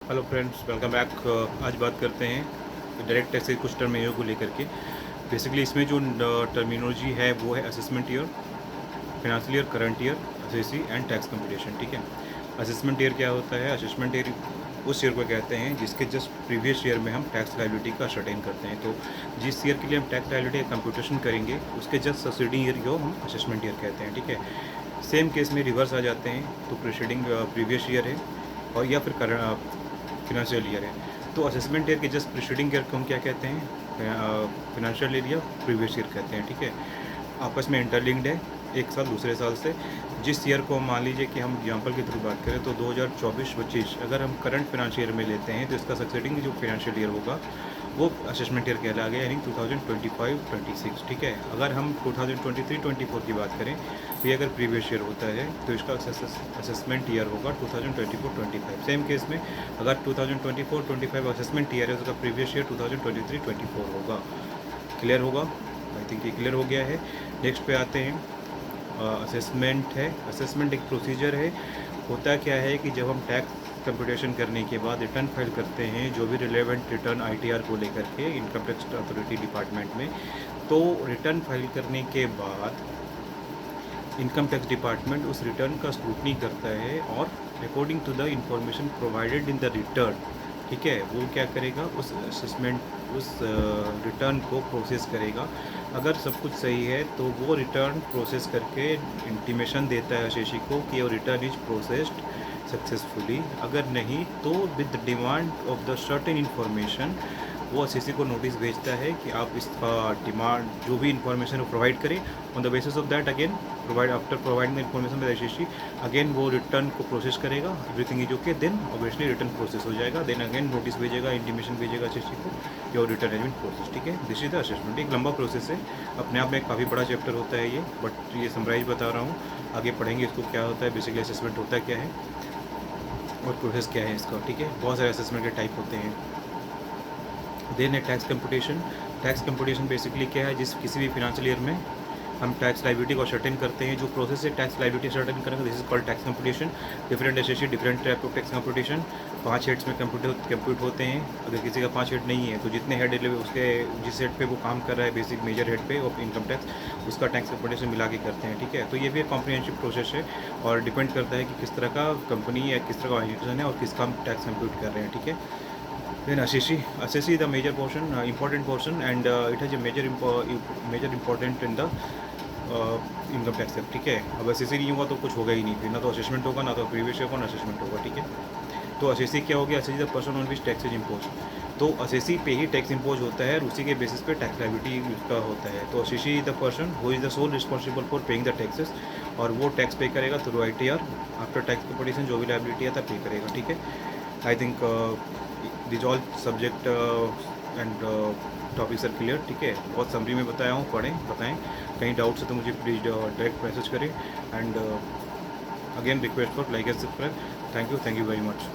Hello friends, welcome back. आज बात करते हैं डायरेक्ट टैक्स के कुछ टर्मिनों को लेकर के। बेसिकली इसमें जो टर्मिनोलॉजी है वो है assessment year, financial year, current year, SSC and tax competition. ठीक है। असेसमेंट ईयर क्या होता है? असेसमेंट ईयर उस ईयर को कहते हैं जिसके जस्ट प्रीवियस ईयर में हम टैक्स लायबिलिटी का सर्टेन करते हैं। तो जिस ईयर के लिए हम टैक्स लायबिलिटी का कंप्यूटेशन करेंगे उसके जस्ट सब्सिडिंग ईयर को हम असेसमेंट ईयर कहते हैं। ठीक है। सेम केस में रिवर्स आ जाते हैं तो प्रीसीडिंग प्रीवियस ईयर है और या फिर फिनेंशियल ईयर है। तो असेसमेंट ईयर के जस्ट प्रीसीडिंग ईयर को हम क्या कहते हैं? फिनेंशियल ईयर या प्रीवियस ईयर कहते हैं। ठीक है। आपस में इंटरलिंक्ड है एक साल दूसरे साल से। जिस ईयर को मान लीजिए कि हम एग्जाम्पल के थ्रू बात करें तो 2024-25 अगर हम करंट फाइनेंशियल ईयर में लेते हैं तो इसका सक्सेडिंग जो फाइनेंशियल ईयर होगा वो असेसमेंट ईयर कहला गया, यानी 2025-26। ठीक है। अगर हम 2023-24 की बात करें तो ये अगर प्रीवियस ईयर होता है तो इसका असेसमेंट ईयर होगा 2024-25। सेम केस में अगर 2024-25 असेसमेंट ईयर है तो उसका प्रीवियस ईयर 2023-24 होगा। क्लियर होगा? आई थिंक ये क्लियर हो गया है। नेक्स्ट पे आते हैं। असेसमेंट है। असेसमेंट एक प्रोसीजर है। होता क्या है कि जब हम टैक्स कंप्यूटेशन करने के बाद रिटर्न फाइल करते हैं जो भी रिलेवेंट रिटर्न आईटीआर को लेकर के इनकम टैक्स अथॉरिटी डिपार्टमेंट में, तो रिटर्न फाइल करने के बाद इनकम टैक्स डिपार्टमेंट उस रिटर्न का स्क्रूटनी करता है और according to the information provided in the return, ठीक है, वो क्या करेगा, उस असेसमेंट उस रिटर्न को प्रोसेस करेगा। अगर सब कुछ सही है तो वो रिटर्न प्रोसेस करके इंटीमेशन देता है अशेषी को कि वो रिटर्न इज प्रोसेस्ड सक्सेसफुली। अगर नहीं तो with demand of the certain information वो एसएससी को नोटिस भेजता है कि आप इसका डिमांड जो भी इन्फॉर्मेशन वो प्रोवाइड करें। On the basis of that again provide after providing the information by SSC again वो रिटर्न को प्रोसेस करेगा। Everything is okay, then obviously return process हो जाएगा। देन अगेन नोटिस भेजेगा, इंटीमेशन भेजेगा एसएससी को कि और रिटर्न हैज बीन प्रोसेस। ठीक है। This is the assessment. एक लंबा प्रोसेस है, अपने आप में काफ़ी बड़ा चैप्टर होता है ये, बट ये समराइज बता रहा हूँ। आगे पढ़ेंगे इसको क्या होता है, बेसिकली असेसमेंट होता क्या है और प्रोसेस क्या है इसका। ठीक है। बहुत सारे असेसमेंट के टाइप होते हैं। देन है tax computation. Tax computation basically क्या है, जिस किसी भी फिनेंशियल ईयर में हम टैक्स लायबिलिटी को सर्टेन करते हैं। जो प्रोसेस है टैक्स लायबिलिटी सर्टेन करेंगे this is called tax computation. Different SSC different type of tax computation 5 heads में कंप्यूट होते हैं। अगर किसी का 5 हेड नहीं है तो जितने हेड उसके जिस हेड पे वो काम कर रहा है बेसिक मेजर हेड पे ऑफ इनकम टैक्स उसका टैक्स कंप्यूटेशन मिला के करते हैं। ठीक है। तो ये भी एक कॉम्प्रिहेंसिव प्रोसेस है और डिपेंड करता है कि किस तरह का कंपनी या किस तरह का ऑर्गेनाइजेशन है और किसका हम टैक्स कंप्यूट कर रहे हैं। ठीक है। Then assessee the major portion, important portion, and it has a major important in the income tax act. ठीक है। अब असेसी नहीं होगा तो कुछ होगा ही नहीं, फिर ना तो असेसमेंट होगा, ना तो प्रीवियस होगा, ना असेसमेंट होगा। ठीक है। तो असेसी क्या हो गया? Assessee the person on which tax is impose. तो असेसी पे ही टैक्स इम्पोज होता है और उसी के बेसिस पे टैक्स लायबिलिटी उसका होता है। तो assessee is the person who is the sole responsible for paying the taxes और वो टैक्स पे करेगा through ITR. After tax computation जो भी लायबिलिटी है तब पे करेगा। ठीक है। I think this all subject and topics are clear. ठीक है। बहुत समरी में बताया हूँ, पढ़ें, बताएं। कहीं डाउट्स है तो मुझे प्लीज़ डायरेक्ट मैसेज करें। And again request for like and subscribe. Thank you very much.